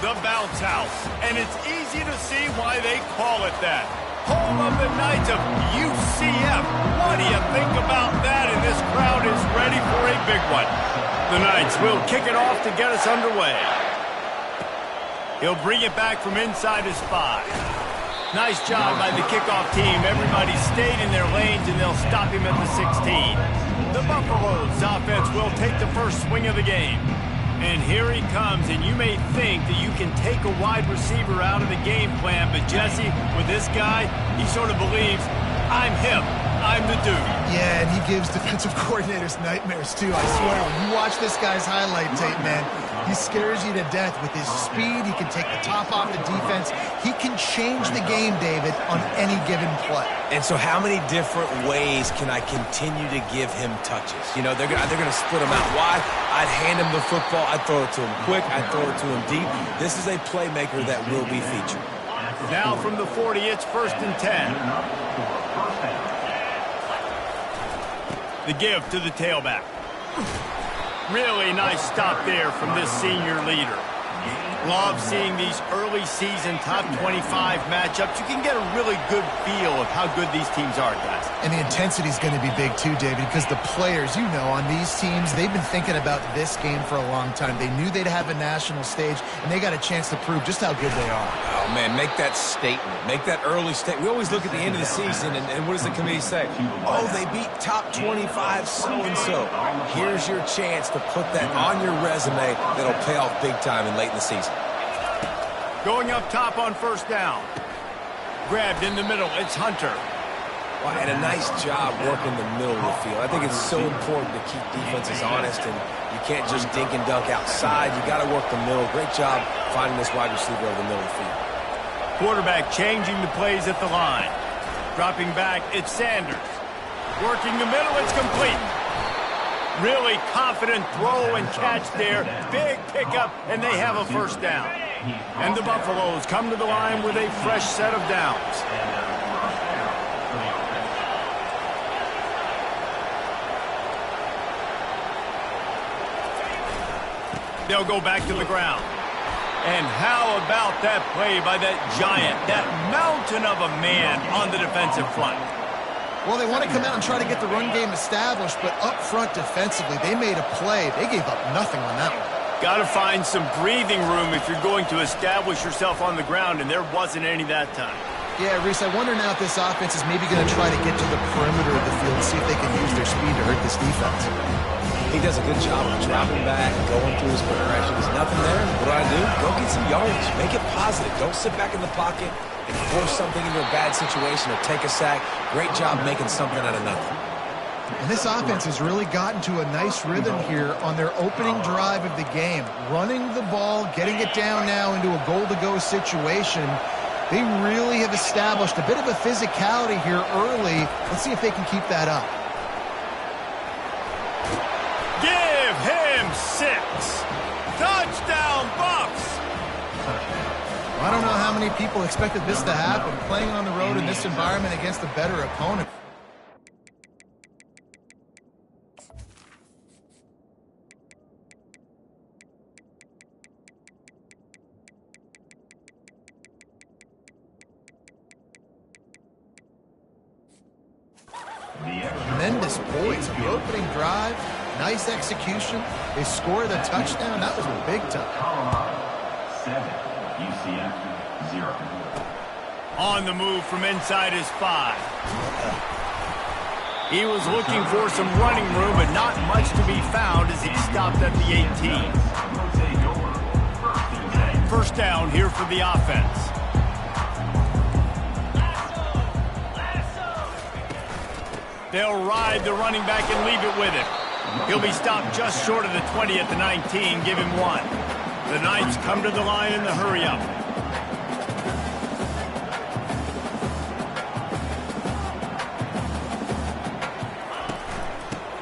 the bounce house, and it's easy to see why they call it that. Home of the Knights of UCF. What do you think about that? And this crowd is ready for a big one. The Knights will kick it off to get us underway. He'll bring it back from inside his 5. Nice job by the kickoff team. Everybody stayed in their lanes, and they'll stop him at the 16. The Buffaloes offense will take the first swing of the game. And here he comes, and you may think that you can take a wide receiver out of the game plan, but Jesse, with this guy, he sort of believes, I'm him, I'm the dude. Yeah, and he gives defensive coordinators nightmares, too. I swear, when you watch this guy's highlight tape, man, he scares you to death with his speed. He can take the top off the defense. He can change the game, David, on any given play. And so how many different ways can I continue to give him touches? You know, they're gonna split him out wide. I'd hand him the football. I'd throw it to him quick. I'd throw it to him deep. This is a playmaker that will be featured. Now from the 40, it's 1st and 10. The give to the tailback. Really nice stop there from this senior leader. Love seeing these early season top 25 matchups. You can get a really good feel of how good these teams are, guys. And the intensity is going to be big too, David, because the players, you know, on these teams, they've been thinking about this game for a long time. They knew they'd have a national stage, and they got a chance to prove just how good they are. Oh, man, make that statement. Make that early statement. We always look at the end of the season, and what does the committee say? Oh, they beat top 25 so-and-so. Here's your chance to put that on your resume that'll pay off big time and late in the season. Going up top on 1st down. Grabbed in the middle. It's Hunter. Well, and a nice job working the middle of the field. I think it's so important to keep defenses honest, and you can't just dink and dunk outside. You got to work the middle. Great job finding this wide receiver over the middle of the field. Quarterback changing the plays at the line. Dropping back, it's Sanders. Working the middle, it's complete. Really confident throw and catch there. Big pickup, and they have a 1st down. And the Buffaloes come to the line with a fresh set of downs. They'll go back to the ground. And how about that play by that giant, that mountain of a man on the defensive front? Well, they want to come out and try to get the run game established, but up front defensively, they made a play. They gave up nothing on that one. Got to find some breathing room if you're going to establish yourself on the ground, and there wasn't any that time. Yeah, Reese, I wonder now if this offense is maybe going to try to get to the perimeter of the field and see if they can use their speed to hurt this defense. He does a good job of dropping back, going through his progressions. Nothing there. What do? Go get some yardage. Make it positive. Don't sit back in the pocket and force something into a bad situation or take a sack. Great job making something out of nothing. And this offense has really gotten to a nice rhythm here on their opening drive of the game. Running the ball, getting it down now into a goal-to-go situation. They really have established a bit of a physicality here early. Let's see if they can keep that up. Give him 6. Touchdown, Buffs! I don't know how many people expected this to happen, playing on the road in this environment against a better opponent. Tremendous points on the opening drive. Nice execution. They scored a touchdown. That was big time. 7, UCF 0. On the move from inside his 5. He was looking for some running room, but not much to be found as he stopped at the 18. 1st down here for the offense. They'll ride the running back and leave it with him. He'll be stopped just short of the 20 at the 19. Give him 1. The Knights come to the line in the hurry-up.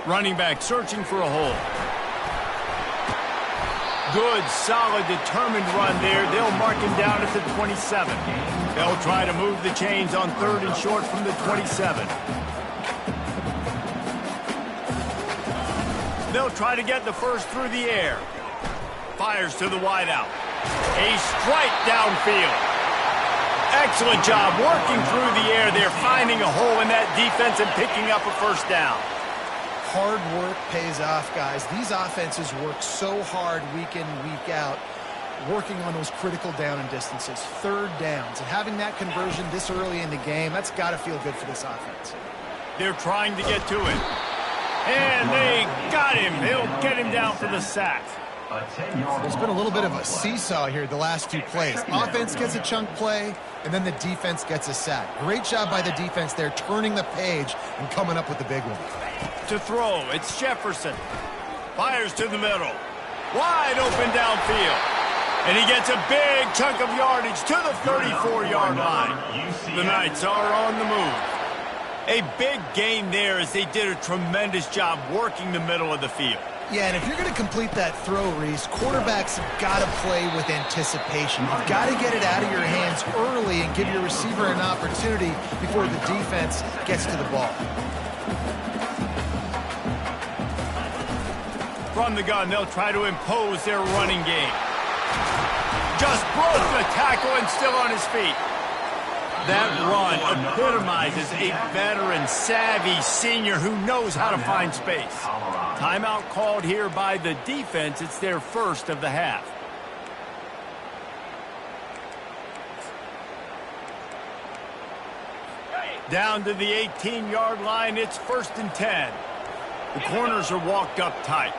Running back searching for a hole. Good, solid, determined run there. They'll mark him down at the 27. They'll try to move the chains on 3rd and short from the 27. They'll try to get the 1st through the air. Fires to the wideout. A strike downfield. Excellent job working through the air there, finding a hole in that defense and picking up a first down. Hard work pays off, guys. These offenses work so hard week in, week out, working on those critical down and distances, third downs, and having that conversion this early in the game, that's got to feel good for this offense. They're trying to get to it. And they got him. They'll get him down for the sack. There's been a little bit of a seesaw here the last few plays. Offense gets a chunk play, and then the defense gets a sack. Great job by the defense there, turning the page and coming up with the big one. To throw, it's Jefferson. Fires to the middle. Wide open downfield. And he gets a big chunk of yardage to the 34-yard line. The Knights are on the move. A big gain there as they did a tremendous job working the middle of the field. Yeah, and if you're going to complete that throw, Reese, quarterbacks have got to play with anticipation. You've got to get it out of your hands early and give your receiver an opportunity before the defense gets to the ball. From the gun, they'll try to impose their running game. Just broke the tackle and still on his feet. That run epitomizes a veteran, savvy senior who knows how to find space. Timeout called here by the defense. It's their first of the half. Down to the 18-yard line, it's 1st and 10. The corners are walked up tight.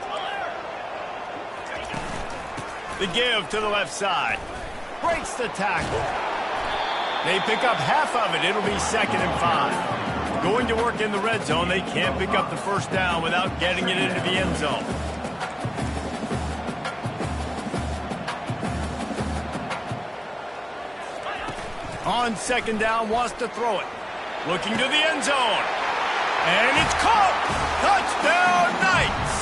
The give to the left side. Breaks the tackle. They pick up half of it. It'll be 2nd and 5. Going to work in the red zone. They can't pick up the first down without getting it into the end zone. On 2nd down, wants to throw it. Looking to the end zone. And it's caught. Touchdown, Knights.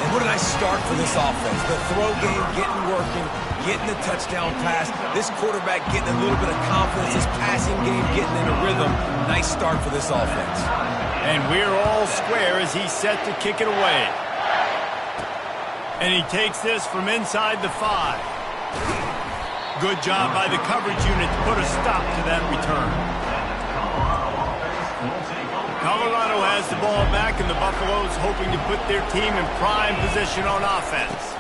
And what a nice start for this offense. The throw game getting working, getting the touchdown pass. This quarterback getting a little bit of confidence. This passing game getting in a rhythm. Nice start for this offense. And we're all square as he's set to kick it away. And he takes this from inside the 5. Good job by the coverage unit to put a stop to that return. Colorado has the ball back, and the Buffaloes hoping to put their team in prime position on offense.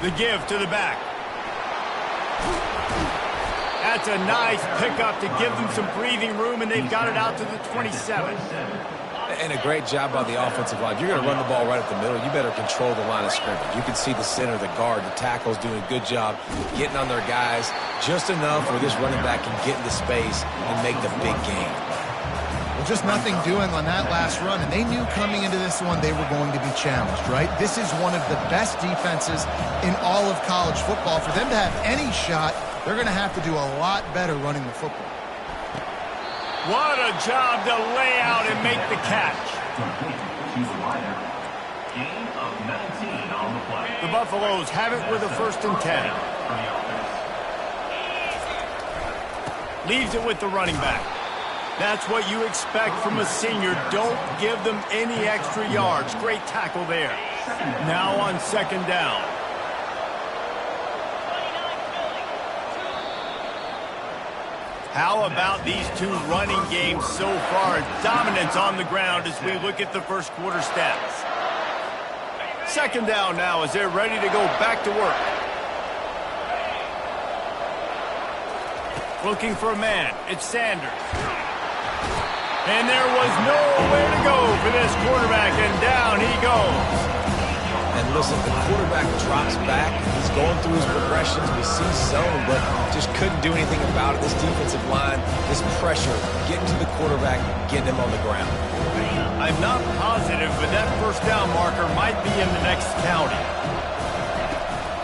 The give to the back. That's a nice pickup to give them some breathing room, and they've got it out to the 27. And a great job by the offensive line. If you're going to run the ball right at the middle, you better control the line of scrimmage. You can see the center, the guard, the tackles doing a good job getting on their guys just enough where this running back can get into space and make the big game. Well, just nothing doing on that last run, and they knew coming into this one they were going to be challenged, right? This is one of the best defenses in all of college football. For them to have any shot, they're going to have to do a lot better running the football. What a job to lay out and make the catch. The Buffaloes have it with a 1st and 10. Leaves it with the running back. That's what you expect from a senior. Don't give them any extra yards. Great tackle there. Now on 2nd down. How about these two running games so far? Dominance on the ground as we look at the first quarter stats. 2nd down now as they're ready to go back to work. Looking for a man. It's Sanders. And there was nowhere to go for this quarterback, and down he goes. And listen, the quarterback drops back. He's going through his progressions. We see zone, but just couldn't do anything about it. This defensive line, this pressure, getting to the quarterback, getting him on the ground. I'm not positive, but that first down marker might be in the next county.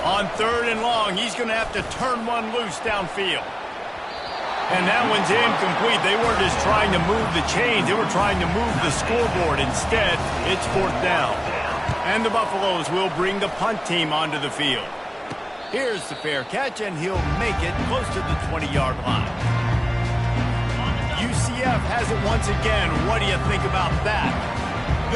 On 3rd and long, he's going to have to turn one loose downfield. And that one's incomplete. They weren't just trying to move the chains. They were trying to move the scoreboard. Instead, it's 4th down. And the Buffaloes will bring the punt team onto the field. Here's the fair catch, and he'll make it close to the 20-yard line. UCF has it once again. What do you think about that?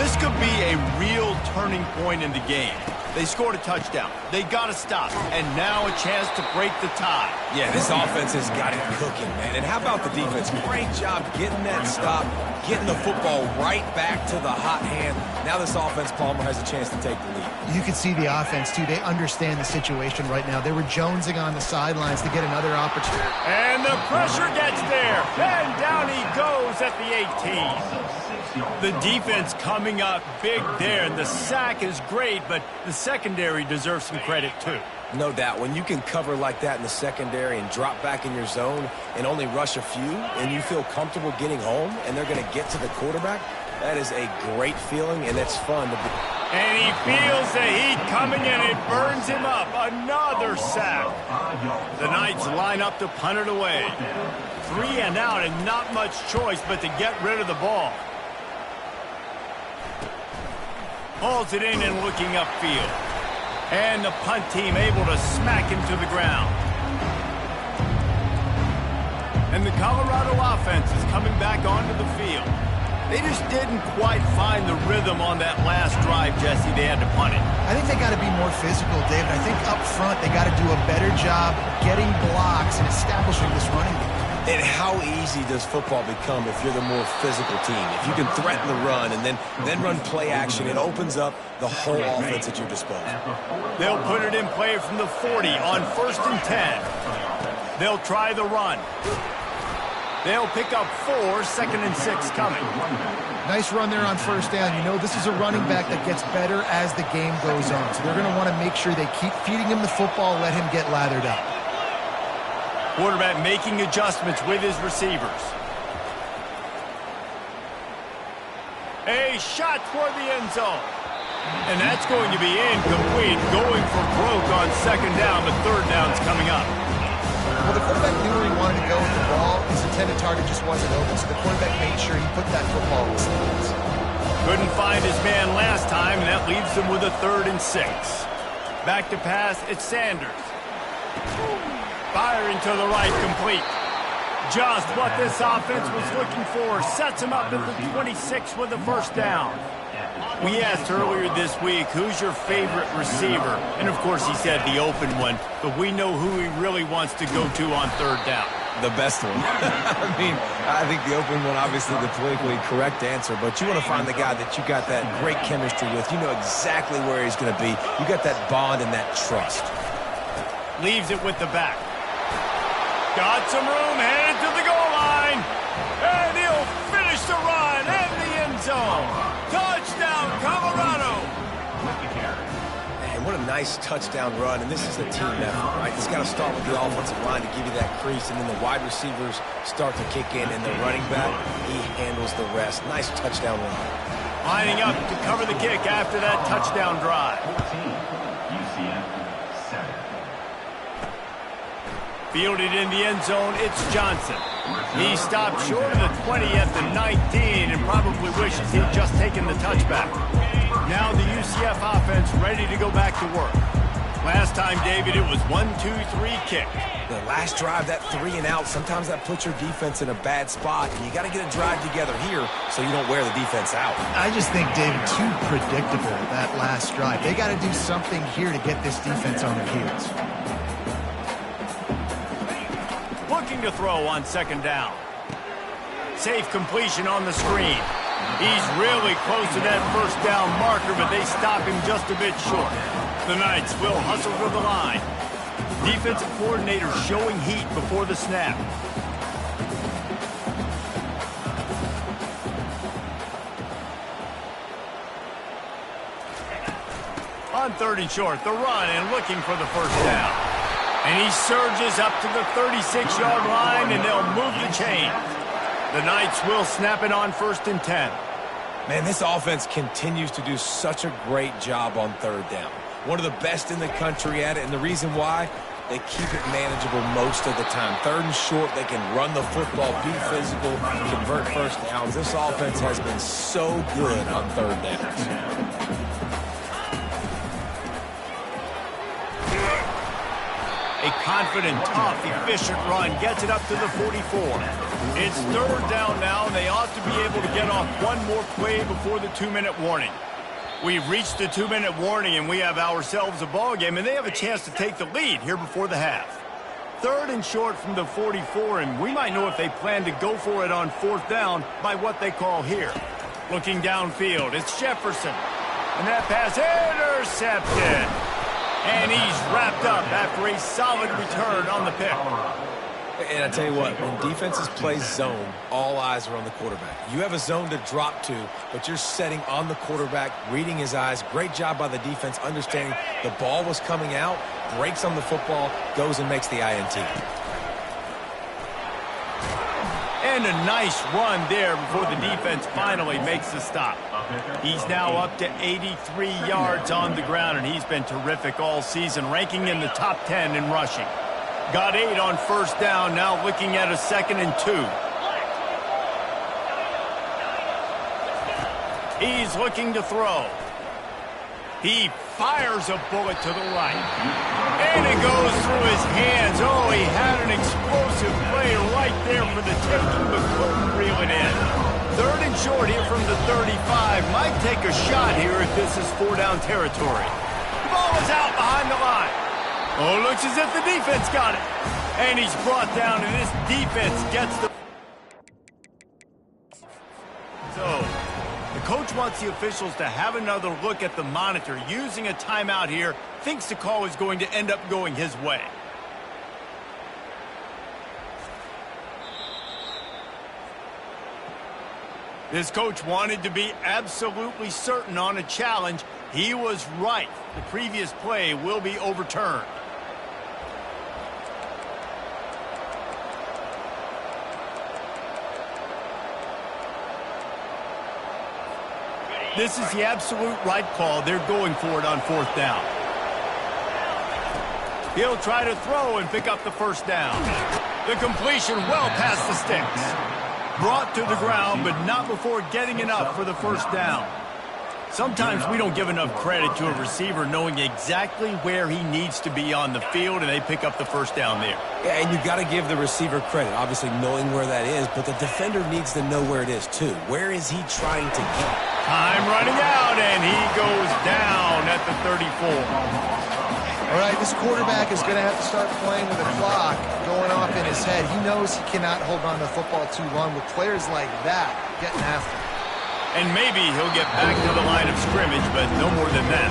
This could be a real turning point in the game. They scored a touchdown. They got to stop. And now a chance to break the tie. Yeah, this offense has got it cooking, man. And how about the defense? Great job getting that stop, getting the football right back to the hot hand. Now this offense, Palmer, has a chance to take the lead. You can see the offense, too. They understand the situation right now. They were jonesing on the sidelines to get another opportunity. And the pressure gets there. And down he goes at the 18. The defense coming up big there, and the sack is great, but the secondary deserves some credit, too. No doubt. When you can cover like that in the secondary and drop back in your zone and only rush a few, and you feel comfortable getting home, and they're going to get to the quarterback, that is a great feeling, and it's fun to be. And he feels the heat coming, and it burns him up. Another sack. The Knights line up to punt it away. 3 and out, and not much choice but to get rid of the ball. Hauls it in and looking upfield. And the punt team able to smack him to the ground. And the Colorado offense is coming back onto the field. They just didn't quite find the rhythm on that last drive, Jesse. They had to punt it. I think they got to be more physical, David. I think up front they got to do a better job getting blocks and establishing this running game. And how easy does football become if you're the more physical team? If you can threaten the run and then run play action, it opens up the whole offense at your disposal. They'll put it in play from the 40 on 1st and 10. They'll try the run. They'll pick up 4, 2nd and 6 coming. Nice run there on 1st down. You know, this is a running back that gets better as the game goes on. So they're going to want to make sure they keep feeding him the football, let him get lathered up. Quarterback making adjustments with his receivers. A shot toward the end zone. And that's going to be incomplete. Going for broke on 2nd down, but 3rd down's coming up. Well, the quarterback knew where he wanted to go with the ball. His intended target just wasn't open, so the quarterback made sure he put that football in the stands. Couldn't find his man last time, and that leaves him with a 3rd and 6. Back to pass, it's Sanders. Firing to the right, complete. Just what this offense was looking for. Sets him up at the 26 with the 1st down. We asked earlier this week, who's your favorite receiver? And, of course, he said the open one. But we know who he really wants to go to on 3rd down. The best one. I mean, I think the open one, obviously the politically correct answer, but you want to find the guy that you got that great chemistry with. You know exactly where he's going to be. You got that bond and that trust. Leaves it with the back. Got some room, headed to the goal line. And he'll finish the run in the end zone. Touchdown, Colorado. Man, what a nice touchdown run. And this is a team effort, right? It's got to start with the offensive line to give you that crease. And then the wide receivers start to kick in. And the running back, he handles the rest. Nice touchdown run. Lining up to cover the kick after that touchdown drive. 14, UCF 7. Fielded in the end zone, it's Johnson. He stopped short of the 20 at the 19 and probably wishes he'd just taken the touchback. Now the UCF offense ready to go back to work. Last time, David, it was 1-2-3 kick. The last drive, that 3 and out, sometimes that puts your defense in a bad spot, and you got to get a drive together here so you don't wear the defense out. I just think, David, too predictable, that last drive. They got to do something here to get this defense on their heels. Looking to throw on 2nd down. Safe completion on the screen. He's really close to that 1st down marker, but they stop him just a bit short. The Knights will hustle for the line. Defensive coordinator showing heat before the snap. On 3rd and short, the run and looking for the 1st down. And he surges up to the 36-yard line, and they'll move the chain. The Knights will snap it on 1st and 10. Man, this offense continues to do such a great job on 3rd down. One of the best in the country at it, and the reason why, they keep it manageable most of the time. 3rd and short, they can run the football, be physical, convert 1st downs. This offense has been so good on 3rd downs. A confident, tough, efficient run gets it up to the 44. It's 3rd down now, and they ought to be able to get off one more play before the 2-minute warning. We've reached the 2-minute warning, and we have ourselves a ball game, and they have a chance to take the lead here before the half. 3rd and short from the 44, and we might know if they plan to go for it on 4th down by what they call here. Looking downfield, it's Jefferson. And that pass intercepted. And he's wrapped up after a solid return on the pick. And I tell you what, when defenses play zone, all eyes are on the quarterback. You have a zone to drop to, but you're setting on the quarterback, reading his eyes. Great job by the defense, understanding the ball was coming out, breaks on the football, goes and makes the INT. And a nice run there before the defense finally makes the stop. He's now up to 83 yards on the ground, and he's been terrific all season, ranking in the top 10 in rushing. Got 8 on 1st down, now looking at a 2nd and 2. He's looking to throw. He fires a bullet to the right. And it goes through his hands. Oh, he had an explosive play right there for the taking, but couldn't reel it in. 3rd and short here from the 35. Might take a shot here if this is 4-down territory. The ball is out behind the line. Oh, looks as if the defense got it. And he's brought down, and this defense gets the... So, the coach wants the officials to have another look at the monitor. Using a timeout here, thinks the call is going to end up going his way. This coach wanted to be absolutely certain on a challenge. He was right. The previous play will be overturned. This is the absolute right call. They're going for it on 4th down. He'll try to throw and pick up the 1st down. The completion well past the sticks. Brought to the ground, but not before getting enough for the 1st down. Sometimes we don't give enough credit to a receiver knowing exactly where he needs to be on the field, and they pick up the 1st down there. Yeah, and you've got to give the receiver credit, obviously knowing where that is, but the defender needs to know where it is too. Where is he trying to get? Time running out, and he goes down at the 34. All right, this quarterback is going to have to start playing with a clock going off in his head. He knows he cannot hold on to the football too long with players like that getting after him. And maybe he'll get back to the line of scrimmage, but no more than that.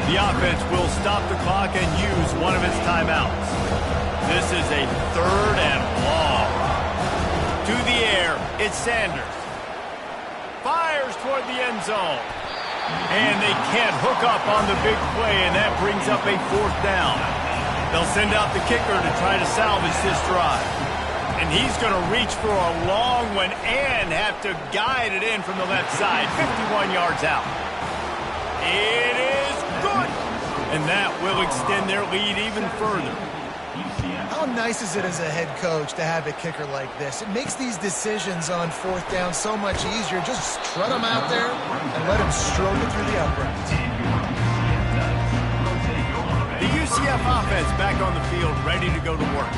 The offense will stop the clock and use one of its timeouts. This is a 3rd and long. To the air, it's Sanders. Fires toward the end zone. And they can't hook up on the big play, and that brings up a 4th down. They'll send out the kicker to try to salvage this drive. And he's going to reach for a long one and have to guide it in from the left side, 51 yards out. It is good. And that will extend their lead even further. How nice is it as a head coach to have a kicker like this? It makes these decisions on 4th down so much easier. Just strut them out there and let them stroke it through the uprights. The UCF offense back on the field, ready to go to work.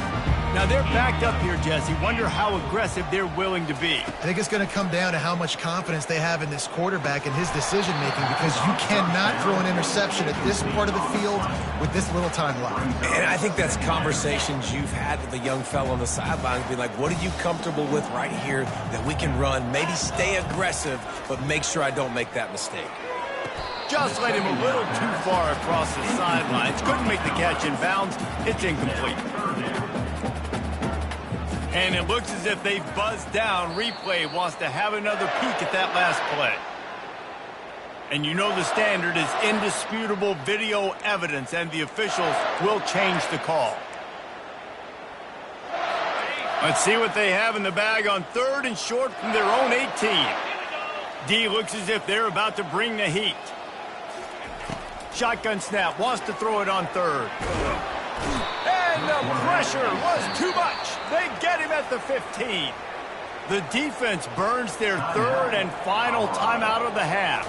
Now they're backed up here, Jesse. Wonder how aggressive they're willing to be. I think it's going to come down to how much confidence they have in this quarterback and his decision-making, because you cannot throw an interception at this part of the field with this little time left. And I think that's conversations you've had with a young fellow on the sidelines. Be like, what are you comfortable with right here that we can run? Maybe stay aggressive, but make sure I don't make that mistake. Just let him a little too far across the sidelines. Couldn't make the catch in bounds. It's incomplete. And it looks as if they've buzzed down. Replay wants to have another peek at that last play. And you know the standard is indisputable video evidence, and the officials will change the call. Let's see what they have in the bag on 3rd and short from their own 18. D looks as if they're about to bring the heat. Shotgun snap, wants to throw it on 3rd. And the pressure was too much. They get him at the 15. The defense burns their 3rd and final timeout of the half.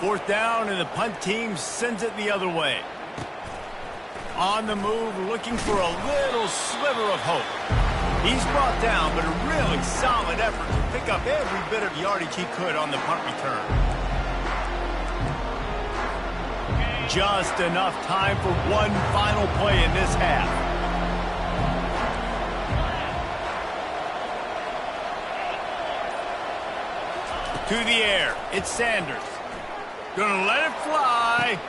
4th down, and the punt team sends it the other way. On the move, looking for a little sliver of hope. He's brought down, but a really solid effort to pick up every bit of yardage he could on the punt return. Just enough time for one final play in this half. To the air, it's Sanders. Gonna let it fly.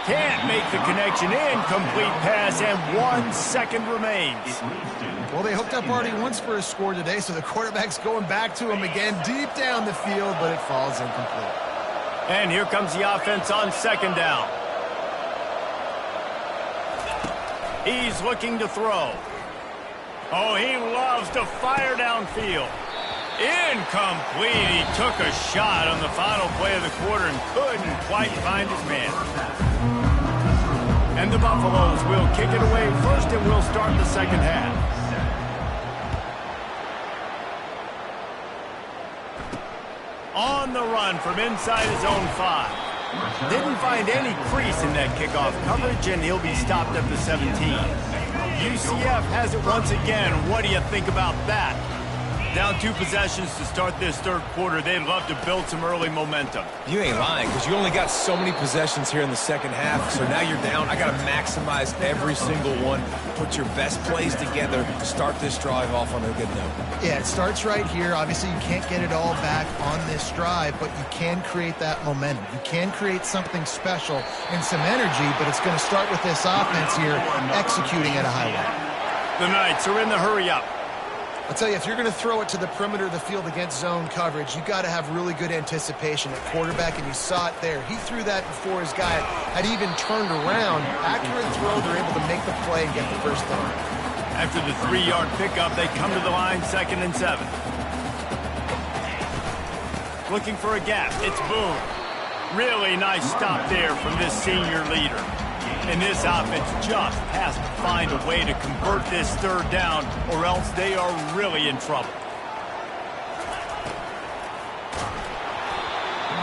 Can't make the connection. Incomplete pass, and 1 second remains. Well, they hooked up already once for a score today, so the quarterback's going back to him again deep down the field, but it falls incomplete. And here comes the offense on second down. He's looking to throw. Oh, he loves to fire downfield. Incomplete. He took a shot on the final play of the quarter and couldn't quite find his man. And the Buffaloes will kick it away first, and we'll start the second half. On the run from inside his own 5. Didn't find any crease in that kickoff coverage, and he'll be stopped at the 17. UCF has it once again. What do you think about that? Down 2 possessions to start this third quarter. They'd love to build some early momentum. You ain't lying, because you only got so many possessions here in the second half, so now you're down. I got to maximize every single one. Put your best plays together to start this drive off on a good note. Yeah, it starts right here. Obviously, you can't get it all back on this drive, but you can create that momentum. You can create something special and some energy, but it's going to start with this offense here executing at a high level. The Knights are in the hurry-up. I'll tell you, if you're going to throw it to the perimeter of the field against zone coverage, you got to have really good anticipation at quarterback, and you saw it there. He threw that before his guy had even turned around. Accurate throw, they're able to make the play and get the first down. After the 3-yard pickup, they come to the line, 2nd and 7. Looking for a gap, it's Boone. Really nice stop there from this senior leader. And this offense just has to find a way to convert this third down, or else they are really in trouble.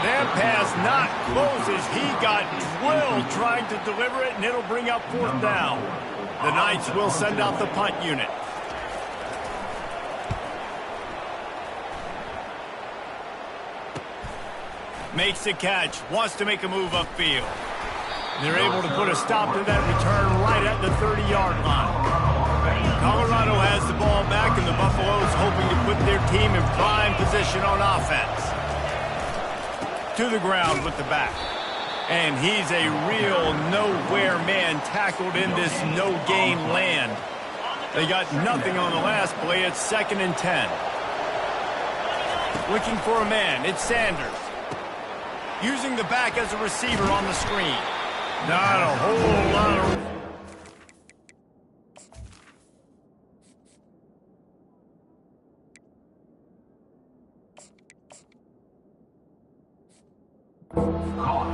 That pass not close as he got drilled trying to deliver it, and it'll bring up 4th down. The Knights will send out the punt unit. Makes the catch, wants to make a move upfield. They're able to put a stop to that return right at the 30-yard line. Colorado has the ball back, and the Buffaloes hoping to put their team in prime position on offense. To the ground with the back. And he's a real nowhere man tackled in this no-gain land. They got nothing on the last play. It's 2nd and 10. Looking for a man. It's Sanders. Using the back as a receiver on the screen. Not a whole lot of...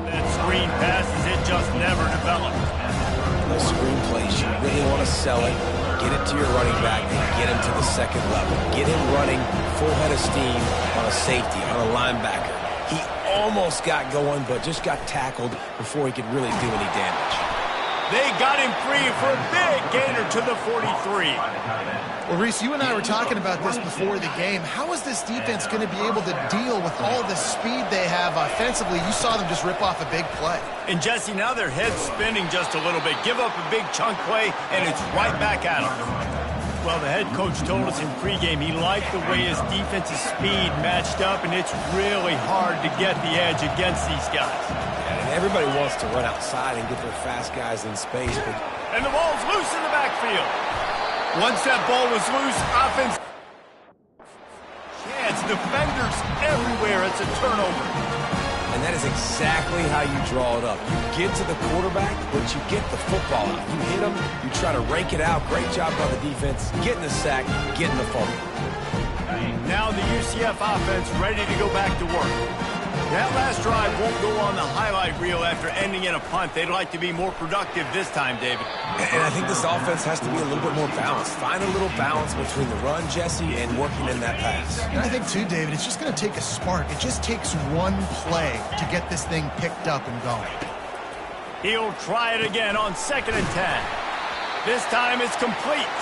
That screen passes, it just never developed. Those screen plays, you really want to sell it, get it to your running back, and get him to the second level. Get him running full head of steam on a safety, on a linebacker. He almost got going, but just got tackled before he could really do any damage. They got him free for a big gainer to the 43. Well, Reese, you and I were talking about this before the game. How is this defense going to be able to deal with all the speed they have offensively? You saw them just rip off a big play. And, Jesse, now their head's spinning just a little bit. Give up a big chunk play, and it's right back at them. Well, the head coach told us in pregame he liked the way his defensive speed matched up, and it's really hard to get the edge against these guys. And everybody wants to run outside and get their fast guys in space. But... And the ball's loose in the backfield. Once that ball was loose, offense... Chance, defenders everywhere. It's a turnover. And that is exactly how you draw it up. You get to the quarterback, but you get the football out. You hit him, you try to rake it out. Great job by the defense. Getting the sack, getting the fumble. Now the UCF offense ready to go back to work. That last drive won't go on the highlight reel after ending in a punt. They'd like to be more productive this time, David. And I think this offense has to be a little bit more balanced. Find a little balance between the run, Jesse, and working in that pass. And I think, too, David, it's just going to take a spark. It just takes one play to get this thing picked up and going. He'll try it again on 2nd and 10. This time it's complete.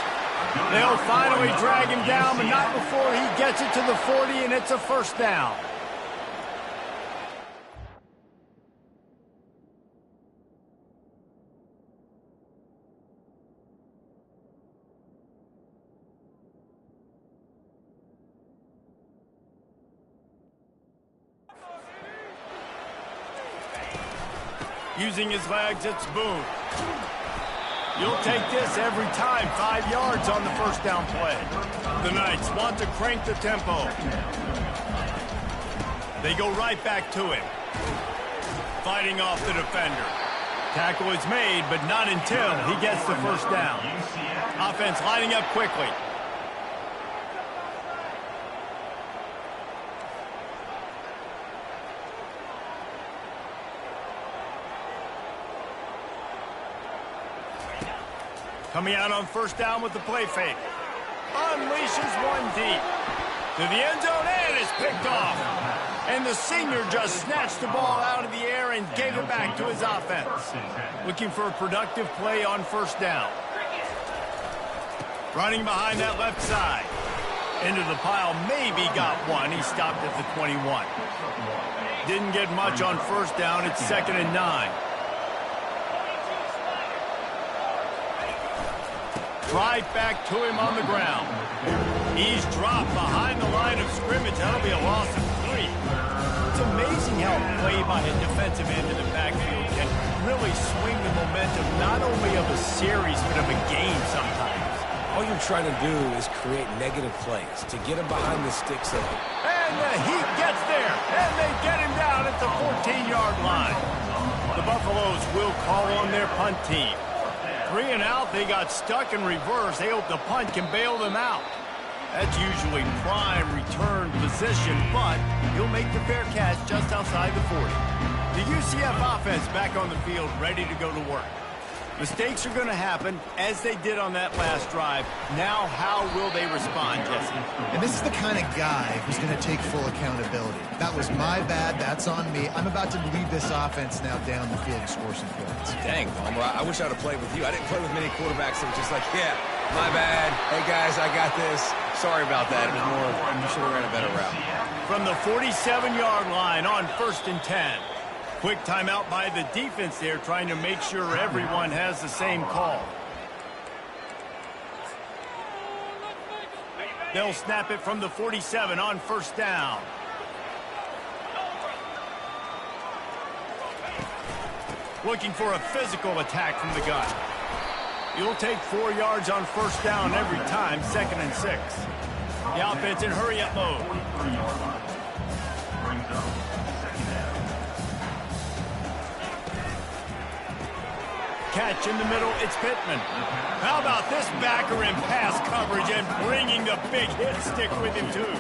They'll finally drag him down, but not before he gets it to the 40, and it's a first down. Using his legs, it's Boone. You'll take this every time. 5 yards on the first down play. The Knights want to crank the tempo. They go right back to him. Fighting off the defender. Tackle is made, but not until he gets the first down. Offense lining up quickly. Coming out on first down with the play fake. Unleashes one deep. To the end zone, and is picked off. And the senior just snatched the ball out of the air and gave it back to his offense. Looking for a productive play on first down. Running behind that left side. Into the pile, maybe got one. He stopped at the 21. Didn't get much on first down. It's 2nd and 9. Right back to him on the ground. He's dropped behind the line of scrimmage. That'll be a loss of 3. It's amazing how a play by a defensive end in the backfield can really swing the momentum not only of a series but of a game sometimes. All you're trying to do is create negative plays to get him behind the sticks of it. And the Heat gets there, and they get him down at the 14-yard line. The Buffaloes will call on their punt team. 3 and out, they got stuck in reverse. They hope the punt can bail them out. That's usually prime return position, but he'll make the fair catch just outside the 40. The UCF offense back on the field, ready to go to work. Mistakes are going to happen, as they did on that last drive. Now, how will they respond, Jesse? And this is the kind of guy who's going to take full accountability. That was my bad. That's on me. I'm about to lead this offense now down the field and score some points. Dang, Palmer, I wish I would have played with you. I didn't play with many quarterbacks that were just like, yeah, my bad. Hey, guys, I got this. Sorry about that. It was more, you should have ran a better route. From the 47-yard line on 1st and 10. Quick timeout by the defense there, trying to make sure everyone has the same call. They'll snap it from the 47 on first down. Looking for a physical attack from the gun. You'll take 4 yards on first down every time, 2nd and 6. The offense in hurry-up mode. Catch in the middle, it's Pittman. How about this backer in pass coverage and bringing the big hit stick with him too?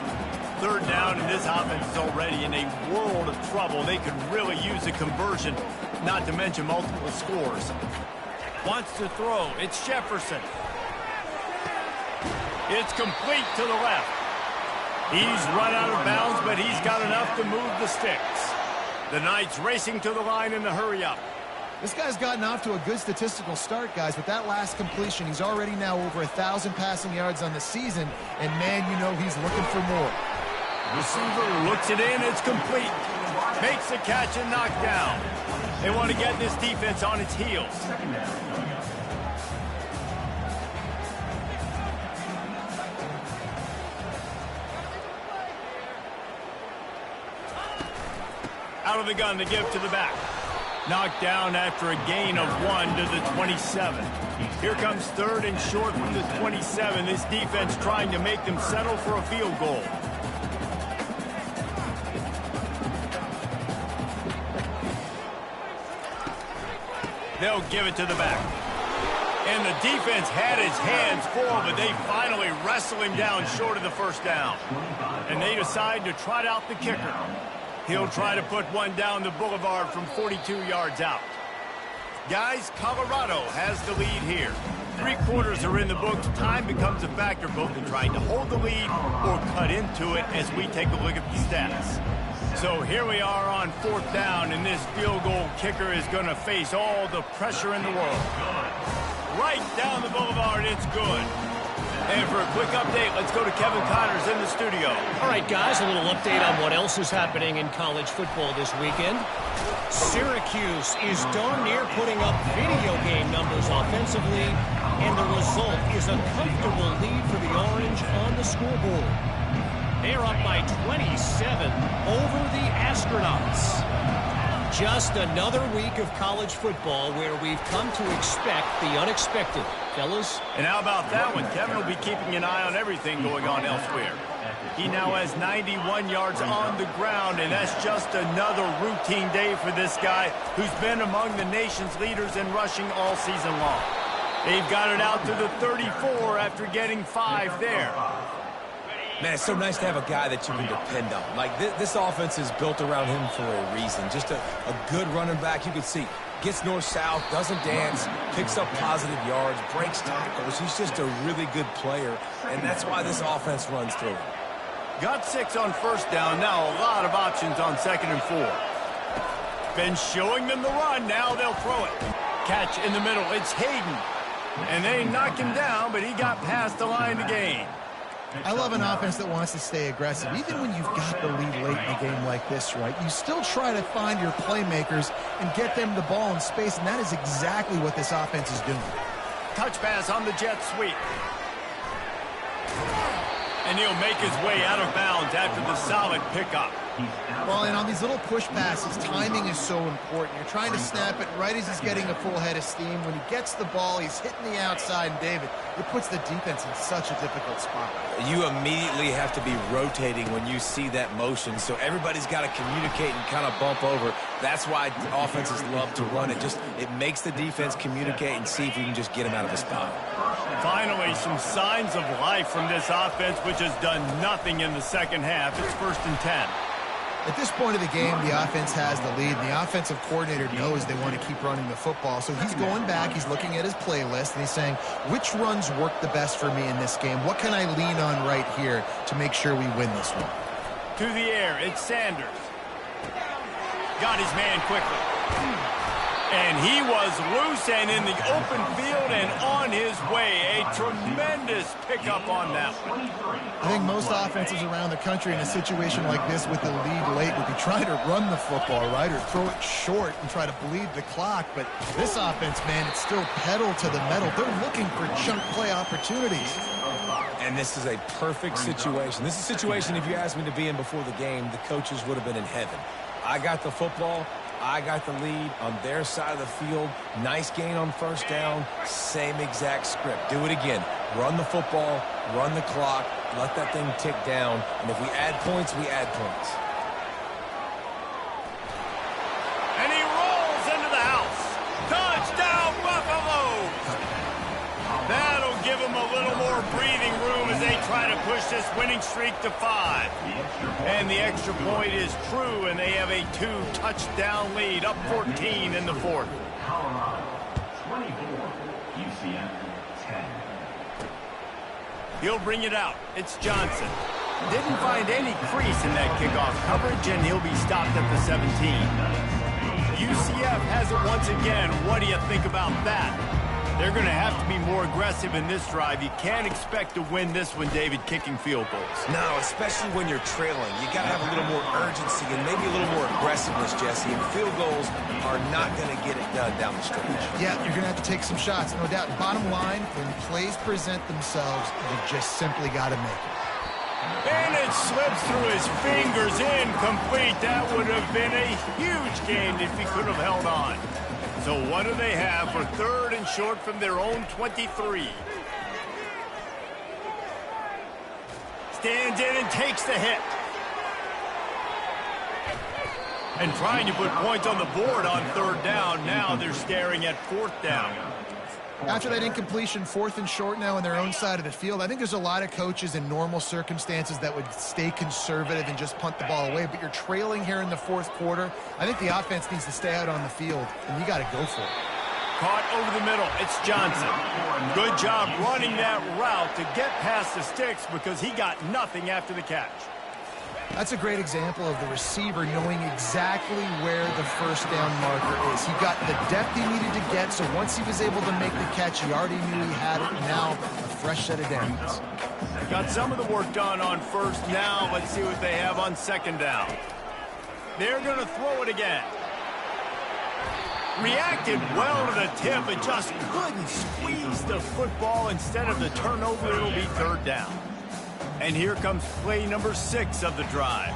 3rd down, and this offense is already in a world of trouble. They could really use a conversion, not to mention multiple scores. Wants to throw, it's Jefferson. It's complete to the left. He's run out of bounds, but he's got enough to move the sticks. The Knights racing to the line in the hurry-up. This guy's gotten off to a good statistical start, guys. With that last completion, he's already now over 1,000 passing yards on the season, and man, you know he's looking for more. Receiver looks it in, it's complete. Makes the catch and knocked down. They want to get this defense on its heels. Out of the gun to give to the back. Knocked down after a gain of 1 to the 27. Here comes 3rd and short from the 27. This defense trying to make them settle for a field goal. They'll give it to the back. And the defense had his hands full, but they finally wrestle him down short of the first down. And they decide to trot out the kicker. He'll try to put one down the boulevard from 42 yards out. Guys, Colorado has the lead here. 3 quarters are in the books. Time becomes a factor both in trying to hold the lead or cut into it as we take a look at the stats. So here we are on 4th down, and this field goal kicker is going to face all the pressure in the world. Right down the boulevard, it's good. And for a quick update, let's go to Kevin Connors in the studio. All right, guys, a little update on what else is happening in college football this weekend. Syracuse is darn near putting up video game numbers offensively, and the result is a comfortable lead for the Orange on the scoreboard. They're up by 27 over the Astronauts. Just another week of college football where we've come to expect the unexpected, fellas. And how about that one? Kevin will be keeping an eye on everything going on elsewhere. He now has 91 yards on the ground, and that's just another routine day for this guy who's been among the nation's leaders in rushing all season long. They've got it out to the 34 after getting 5 there. Man, it's so nice to have a guy that you can depend on. Like, this offense is built around him for a reason. Just a good running back. You can see, gets north-south, doesn't dance, picks up positive yards, breaks tackles. He's just a really good player, and that's why this offense runs through him. Got 6 on first down. Now a lot of options on 2nd and 4. Been showing them the run. Now they'll throw it. Catch in the middle. It's Hayden. And they knock him down, but he got past the line to gain. I love an offense that wants to stay aggressive. Even when you've got the lead late in a game like this, right, you still try to find your playmakers and get them the ball in space, and that is exactly what this offense is doing. Touch pass on the jet sweep. And he'll make his way out of bounds after the solid pickup. Well, and on these little push passes, timing is so important. You're trying to snap it right as he's getting a full head of steam. When he gets the ball, he's hitting the outside, and David, it puts the defense in such a difficult spot. You immediately have to be rotating when you see that motion, so everybody's got to communicate and kind of bump over. That's why offenses love to run it. It makes the defense communicate and see if you can just get him out of a spot. Finally, some signs of life from this offense, which has done nothing in the second half. It's 1st and 10. At this point of the game, the offense has the lead, and the offensive coordinator knows they want to keep running the football. So he's going back, he's looking at his playlist, and he's saying, which runs work the best for me in this game? What can I lean on right here to make sure we win this one? To the air, it's Sanders. Got his man quickly. And he was loose and in the open field and on his way. A tremendous pickup on that one. I think most offenses around the country in a situation like this with the lead late would be trying to run the football, right, or throw it short and try to bleed the clock. But this offense, man, it's still pedal to the metal. They're looking for chunk play opportunities. And this is a perfect situation. This is a situation, if you asked me to be in before the game, the coaches would have been in heaven. I got the football. I got the lead on their side of the field. Nice gain on first down. Same exact script. Do it again. Run the football, run the clock, let that thing tick down. And if we add points, we add points. And he rolls into the house. Touchdown, Buffalo! That'll give him a little more breathing room as they try to push this winning streak to 5. And the extra point is true, and they have a 2-touchdown lead, up 14 in the 4th. Colorado 24, UCF 10. He'll bring it out. It's Johnson. Didn't find any crease in that kickoff coverage, and he'll be stopped at the 17. UCF has it once again. What do you think about that? They're going to have to be more aggressive in this drive. You can't expect to win this one, David, kicking field goals. No, especially when you're trailing. You got to have a little more urgency and maybe a little more aggressiveness, Jesse. And field goals are not going to get it done down the stretch. Yeah, you're going to have to take some shots, no doubt. Bottom line, when plays present themselves, you just simply got to make it. And it slips through his fingers, incomplete. That would have been a huge gain if he could have held on. So what do they have for 3rd and short from their own 23? Stands in and takes the hit. And trying to put points on the board on 3rd down. Now they're staring at 4th down. After that incompletion, 4th and short now on their own side of the field, I think there's a lot of coaches in normal circumstances that would stay conservative and just punt the ball away. But you're trailing here in the 4th quarter. I think the offense needs to stay out on the field, and you got to go for it. Caught over the middle. It's Johnson. Good job running that route to get past the sticks because he got nothing after the catch. That's a great example of the receiver knowing exactly where the first down marker is. He got the depth he needed to get, so once he was able to make the catch, he already knew he had it. Now, a fresh set of downs. Got some of the work done on 1st. Now, let's see what they have on 2nd down. They're going to throw it again. Reacted well to the tip, but just couldn't squeeze the football. Instead of the turnover, it'll be 3rd down. And here comes play number 6 of the drive.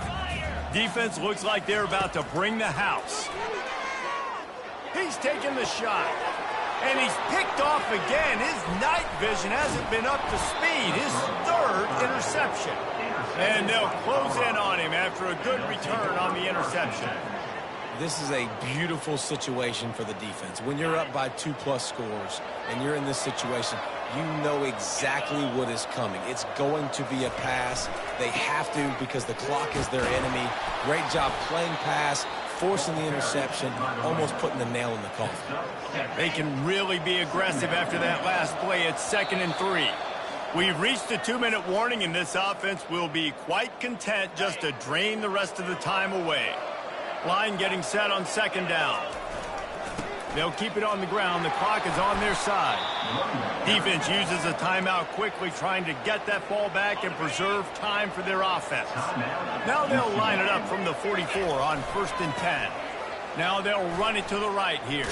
Defense looks like they're about to bring the house. He's taking the shot. And he's picked off again. His night vision hasn't been up to speed. His third interception. And they'll close in on him after a good return on the interception. This is a beautiful situation for the defense. When you're up by 2+ scores and you're in this situation, you know exactly what is coming. It's going to be a pass. They have to because the clock is their enemy. Great job playing pass, forcing the interception, almost putting the nail in the coffin. They can really be aggressive after that last play. It's 2nd and 3. We've reached the 2-minute warning, and this offense will be quite content just to drain the rest of the time away. Line getting set on 2nd down. They'll keep it on the ground. The clock is on their side. Defense uses a timeout quickly, trying to get that ball back and preserve time for their offense. Now they'll line it up from the 44 on 1st and 10. Now they'll run it to the right here.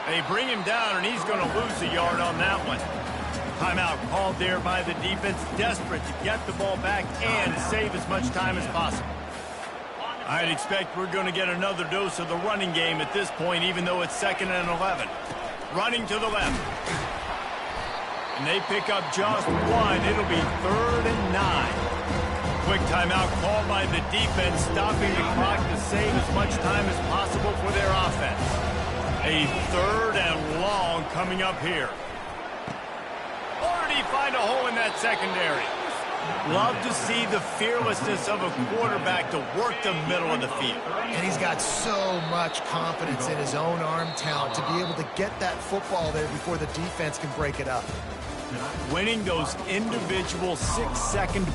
They bring him down, and he's going to lose a yard on that one. Timeout called there by the defense, desperate to get the ball back and save as much time as possible. I'd expect we're going to get another dose of the running game at this point, even though it's 2nd and 11. Running to the left. And they pick up just one. It'll be 3rd and 9. Quick timeout called by the defense, stopping the clock to save as much time as possible for their offense. A 3rd and long coming up here. Or did he find a hole in that secondary? Love to see the fearlessness of a quarterback to work the middle of the field. And he's got so much confidence in his own arm talent to be able to get that football there before the defense can break it up. Winning those individual 6-second